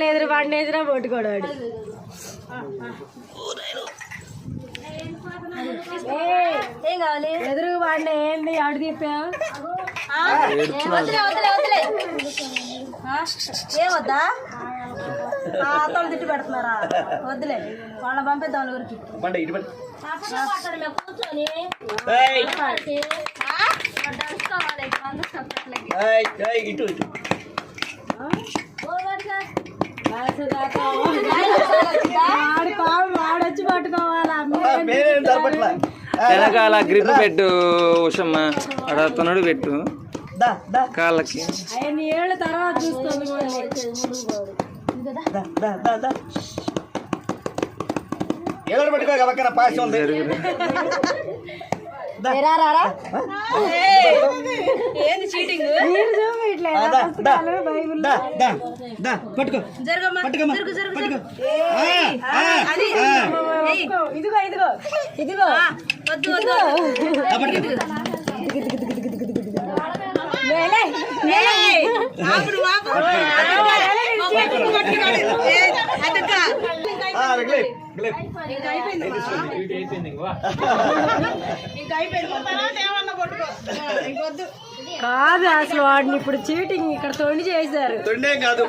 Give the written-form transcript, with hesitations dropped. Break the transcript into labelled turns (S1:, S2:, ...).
S1: ఎదురు పండేసినా పట్టుకోడాడు. ఏం కావాలి ఎదురు పండే ఏంది ఆడు తిప్పావు ఏమొద్దా అతను తిట్టు పెడుతున్నారా వద్దులే వాళ్ళ పంపిద్దాం ఊరికి కూర్చొని వాడొచ్చి పట్టుకోవాలా
S2: వెనకాల గ్రిప్ పెట్టు ఉషమ్మ అడుగుతున్నాడు పెట్టు కాళ్ళకి
S1: ఆయన ఏళ్ళ తర్వాత చూస్తుంది
S3: పెట్టుకో పాసి ఉంది
S1: ఏంది చీటింగ్ ఇదిగో ఇదిగో ఇదిగో వద్దు కాదు అసలు వాడిని ఇప్పుడు చీటింగ్ ఇక్కడ తొండి చేశారు.
S3: తొండే కాదు